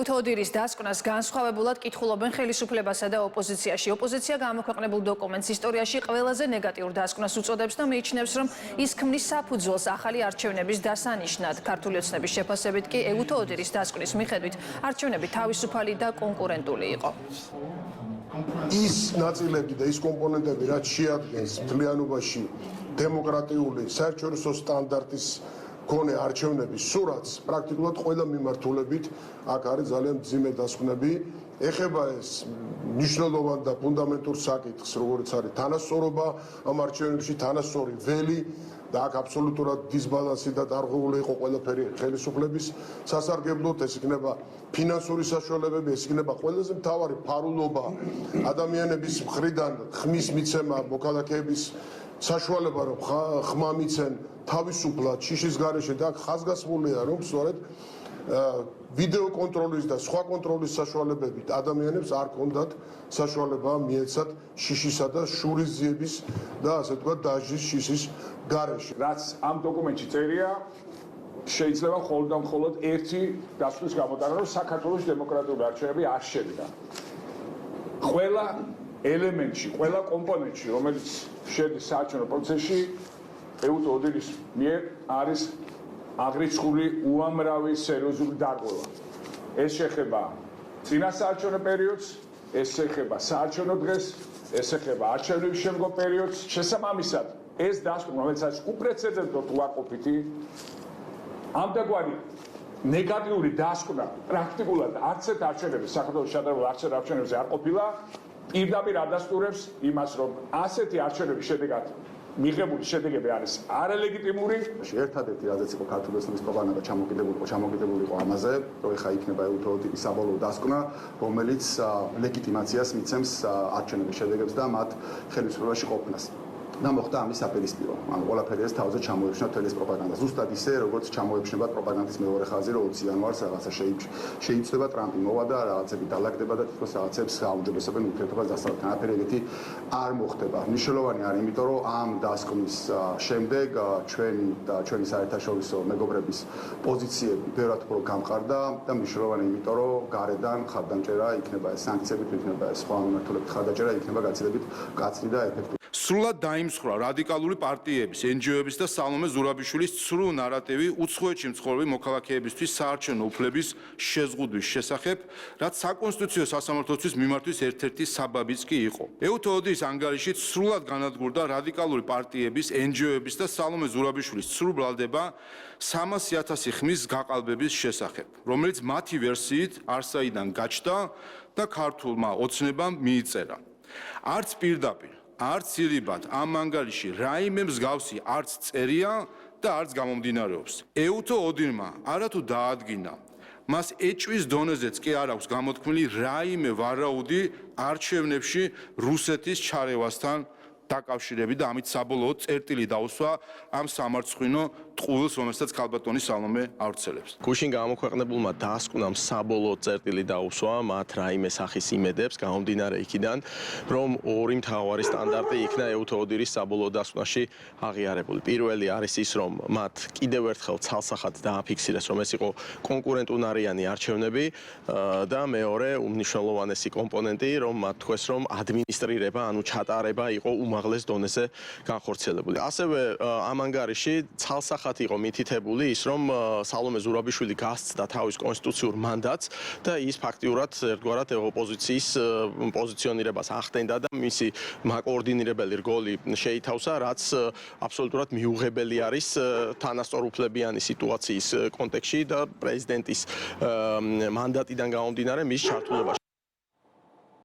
უთოდირის დასკვნას განსხვავებულად კითხულობენ ხელისუფლებასა და ოპოზიციაში. ოპოზიცია გამოქვეყნებულ დოკუმენტს ისტორიაში ყველაზე ნეგატიურ დასკვნას უწოდებს და მიიჩნევს, რომ ის ქმნის საფუძველს ახალი არჩევნების დასანიშნად. ქართული ოცნების შეფასებით კი უთოდირის დასკვნის მიხედვით არჩევნები თავისუფალი და კონკურენტული იყო. ის ნაწილები და ის კომპონენტები, რაც შეადგენს მთლიანობაში დემოკრატიული საერთაშორისო სტანდარტის მქონე არჩევნების სურათს, პრაქტიკულად ყველა მიმართულებით აქ არის ძალიან მძიმე დასკვნები. ეხება ეს მნიშვნელოვან და ფუნდამენტურ საკითხს, როგორც არის თანასწორობა ამ არჩევნებში, თანასწორი ველი და აქ აბსოლუტურად დისბალანსი და დარღვეული იყო ყველაფერი ხელისუფლების სასარგებლოდ. ეს იქნება ფინანსური საშუალებები, ეს იქნება ყველაზე მთავარი ფარულობა ადამიანების მხრიდან ხმის მიცემა, მოქალაქეების საშუალება, რომ ხმა მიცენ თავისუფლად შიშის გარეშე და ხაზგასმულია, რომ სწორედ ვიდეო კონტროლის და სხვა კონტროლის საშუალებებით ადამიანებს არ ქონდათ საშუალება მიეცათ შიშისა და შურის ძიების და ასე ვთქვათ დაჟის შიშის გარეშე. რაც ამ დოკუმენტში წერია, შეიძლება მხოლოდ და მხოლოდ ერთი დასკვნის გამოტანა, რომ საქართველოს დემოკრატიული არჩევნები არ შევიდა. ყველა ელემენტში, ყველა კომპონენტში, რომელიც შედის საარჩევნო პროცესში, უთოდირის მიერ არის აღრიცხული უამრავი სერიოზული დარღვევა. ეს შეეხება წინა საარჩევნო პერიოდს, ეს შეეხება საარჩევნო დღეს, ეს შეეხება არჩევნების შემდგომ პერიოდს. შესაბამისად, ეს დასკვნა, რომელიც არის უპრეცედენტოდ უარყოფითი, ამდაგვარი ნეგატიური დასკვნა პრაქტიკულად არც ერთ არჩევნების საქართველოს შედარებულ არც ერთ არჩევნებზე არ ყოფილა, პირდაპირ ადასტურებს იმას, რომ ასეთი არჩევნების შედეგად მიღებული შედეგები არის არალეგიტიმური. ერთადერთი რაზეც იყო ქართული ოცნების პროპაგანდა ჩამოკიდებული იყო ამაზე, რომ ეხა იქნება უთოდირის საბოლოო დასკვნა, რომელიც ლეგიტიმაციას მიცემს არჩევნების შედეგებს და მათ ხელისუფლებაში ყოფნას. და მოხდა ამის საპირისპირო. ანუ ყველაფერი ეს თავზე ჩამოეშნა მთელი ეს პროპაგანდა. ზუსტად ისე, როგორც ჩამოეშნება პროპაგანდის მეორე ხაზი, რომ 20 იანვარს რაღაცა შეიცვლება, ტრამპი მოვა და რაღაცები დალაგდება და თვითონ რაღაცებს აუმჯობესებენ ურთიერთობას დასავლეთთან. არაფერი ეგეთი არ მოხდება. მნიშვნელოვანი არის, იმიტომ რომ ამ დასკვნის შემდეგ ჩვენი საერთაშორისო მეგობრების პოზიციები ბევრად უფრო გამყარდა და მნიშვნელოვანი, იმიტომ რომ გარედან ხარდამჭერა იქნება, სანქციები იქნება, სხვა მიმართულებით ხარდამჭერა იქნება გაცილებით მკაცრი და ეფექტური. სრულად დაიმსხვრა რადიკალური პარტიების, NGO-ების და სალომე ზურაბიშვილის ცრუ ნარატივი უცხოეთში მცხოვრები მოქალაქეებისთვის საარჩევნო უფლების შეზღუდვის შესახებ, რაც საკონსტიტუციო სასამართლოსთვის მიმართვის ერთ-ერთი საბაბიც კი იყო. უთოდირის ანგარიში სრულად განადგურდა რადიკალური პარტიების, NGO-ების და სალომე ზურაბიშვილის ცრუ ბრალდება 300,000 ხმის გაყალბების შესახებ, რომელიც მათი ვერსიით არსაიდან გაჩნდა და ქართულმა ოცნებამ მიიწერა. არც პირდაპირ არც ირიბად ამ ანგარიში რაიმე მსგავსი არც წერია და არც გამომდინარეობს. უთოდირმა არათუ დაადგინა, მას ეჭვის დონეზეც კი არ აქვს გამოთქმული რაიმე ვარაუდი არჩევნებში რუსეთის ჩარევასთან დაკავშირებით და ამით საბოლოოდ წერტილი დაუსვა ამ სამარცხვინო ტყუილს, რომელსაც ქალბატონი სალომე ავრცელებს. გუშინ გამოქვეყნებულმა დასკვნამ საბოლოოდ წერტილი დაუსვა მათ რაიმე სახის იმედებს, გამომდინარე იქიდან, რომ ორი მთავარი სტანდარტი იქნა უთოდირის საბოლოო დასკვნაში აღიარებული. პირველი არის ის, რომ მათ კიდევ ერთხელ ცალსახად დააფიქსირეს, რომ ეს იყო კონკურენტუნარიანი არჩევნები და მეორე უმნიშვნელოვანესი კომპონენტი, რომ მათ თქვეს, რომ ადმინისტრირება, ანუ ჩატარება იყო უმაღლეს დონეზე განხორციელებული. ასევე ამ ანგარიში ცალსახად იყო მითითებული ის, რომ სალომე ზურაბიშვილი გასცდა თავის კონსტიტუციურ მანდატს და ის ფაქტიურად ერთგვარად ოპოზიციის პოზიციონირებას ახდენდა და მისი მაკოორდინირებელი რგოლი შეითავსა, რაც აბსოლუტურად მიუღებელი არის თანასწორუფლებიანი სიტუაციის კონტექსტში და პრეზიდენტის მანდატიდან გამომდინარე მის ჩართულობაში.